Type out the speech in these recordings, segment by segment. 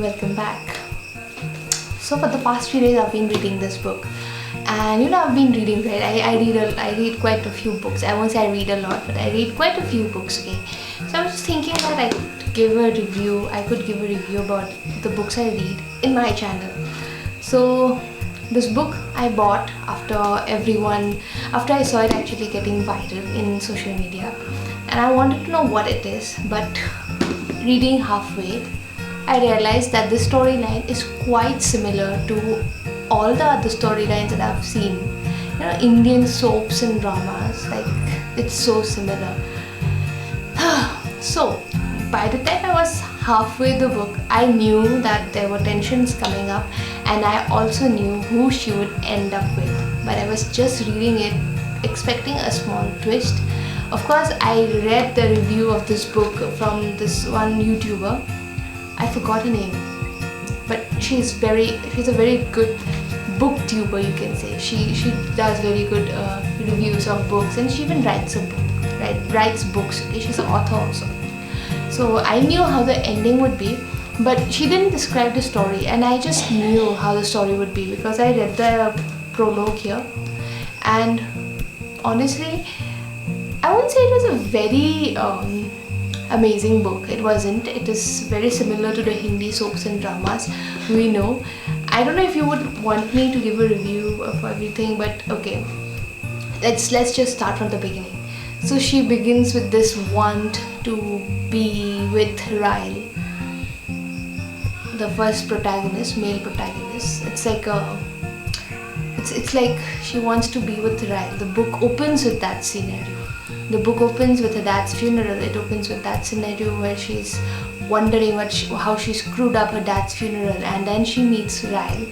welcome back. So for the past few days I've been reading this book, and I've been reading, right? I read quite a few books. I won't say I read a lot, but I read quite a few books. Okay, so I was just thinking that I could give a review about the books I read in my channel. So this book I bought after I saw it actually getting viral in social media, and I wanted to know what it is, but reading halfway I realized that the storyline is quite similar to all the other storylines that I've seen. Indian soaps and dramas, like it's so similar. So by the time I was halfway the book, I knew that there were tensions coming up, and I also knew who she would end up with. But I was just reading it expecting a small twist. Of course, I read the review of this book from this one YouTuber. I forgot her name, but she's a very good booktuber, you can say. She does very good reviews of books, and she even writes books. Okay? She's an author also. So I knew how the ending would be, but she didn't describe the story, and I just knew how the story would be because I read the prologue here. And honestly, I wouldn't say it was a very amazing book. It wasn't. It is very similar to the Hindi soaps and dramas we know. I don't know if you would want me to give a review of everything, but okay, let's just start from the beginning. So she begins with this want to be with Ryle, the first protagonist, male protagonist. It's like she wants to be with Ryle. The book opens with that scenario. The book opens with her dad's funeral. It opens with that scenario where she's wondering how she screwed up her dad's funeral, and then she meets Ryle,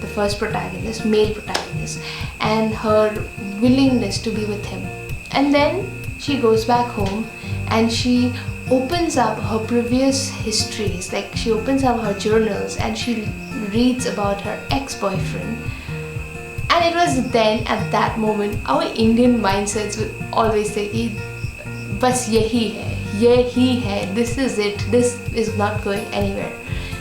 the first protagonist, male protagonist, and her willingness to be with him. And then she goes back home and she opens up her previous histories, like she opens up her journals and she reads about her ex-boyfriend. And it was then, at that moment, our Indian mindsets would always say, "Bas yehi hai, this is it, this is not going anywhere."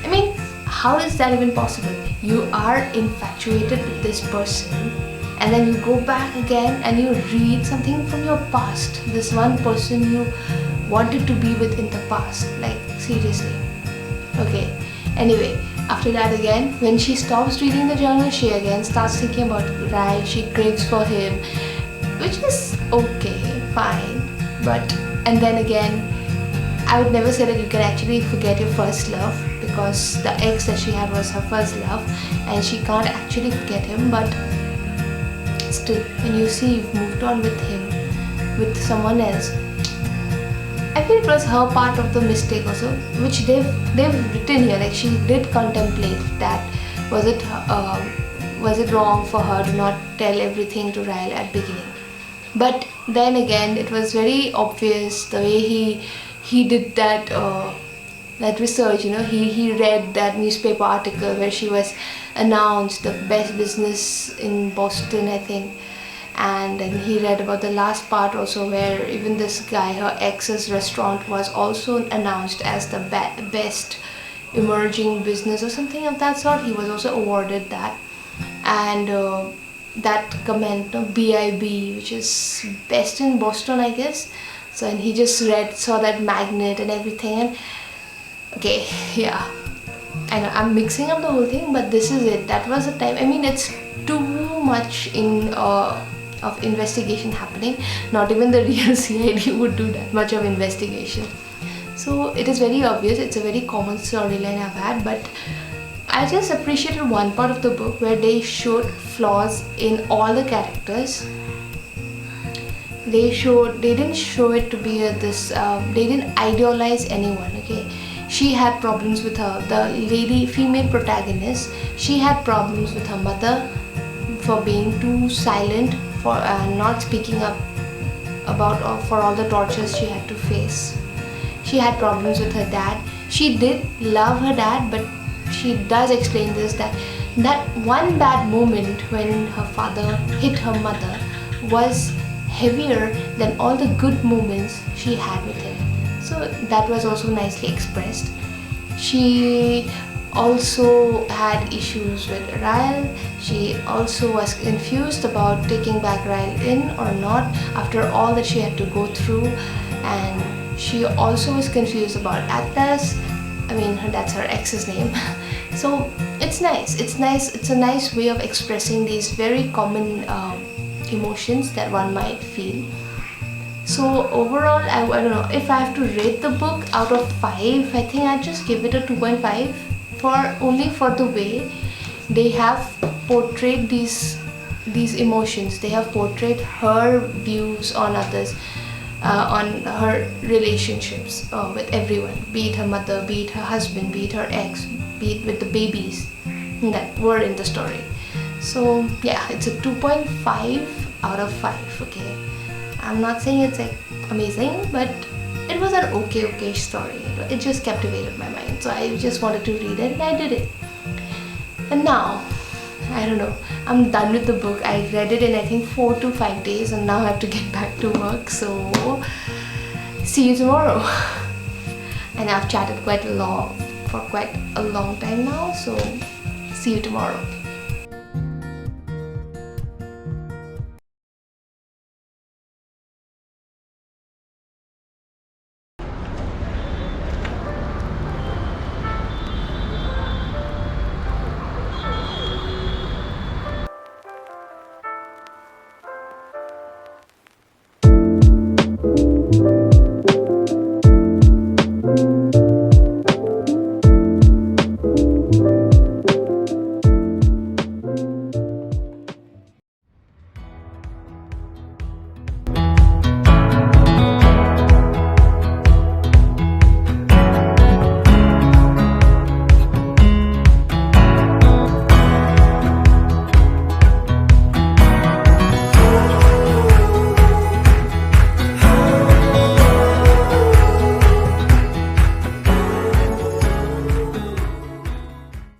I mean, how is that even possible? You are infatuated with this person, and then you go back again and you read something from your past. This one person you wanted to be with in the past. Like, seriously. Okay, anyway. After that again, when she stops reading the journal, she again starts thinking about Ryle. She craves for him, which is okay, fine. And then again, I would never say that you can actually forget your first love, because the ex that she had was her first love and she can't actually forget him. But still, when you see you've moved on with him, with someone else, I feel it was her part of the mistake also, which they've written here. Like, she did contemplate that. Was it wrong for her to not tell everything to Ryle at beginning? But then again, it was very obvious the way he did that research. He read that newspaper article where she was announced the best business in Boston, I think. And then he read about the last part also, where even this guy, her ex's restaurant, was also announced as the best emerging business or something of that sort. He was also awarded that. And that comment, BIB, which is best in Boston, I guess. So, and he just saw that magnet and everything. And okay, yeah, I know I'm mixing up the whole thing, but this is it. That was the time. I mean, it's too much of investigation happening. Not even the real CID would do that much of investigation. So it is very obvious. It's a very common storyline I've had, but I just appreciated one part of the book where they showed flaws in all the characters. They didn't show it to be they didn't idealize anyone. Okay, she had problems with the female protagonist. She had problems with her mother for being too silent, for not speaking up for all the tortures she had to face. She had problems with her dad. She did love her dad, but she does explain this, that one bad moment when her father hit her mother was heavier than all the good moments she had with him. So that was also nicely expressed. She also had issues with Ryle. She also was confused about taking back Ryle in or not after all that she had to go through, and she also was confused about Atlas. I mean, that's her ex's name. So it's nice. It's a nice way of expressing these very common emotions that one might feel. So overall, I don't know, if I have to rate the book out of 5, I think I'd just give it a 2.5 for the way they have portrayed these emotions. They have portrayed her views on others, on her relationships with everyone, be it her mother, be it her husband, be it her ex, be it with the babies that were in the story. So yeah, it's a 2.5 out of 5. Okay, I'm not saying it's like amazing, but it was an okay story. It just captivated my mind, so I just wanted to read it and I did it. And now, I don't know, I'm done with the book. I read it in I think 4 to 5 days, and now I have to get back to work, so see you tomorrow. And I've chatted for quite a long time now, so see you tomorrow.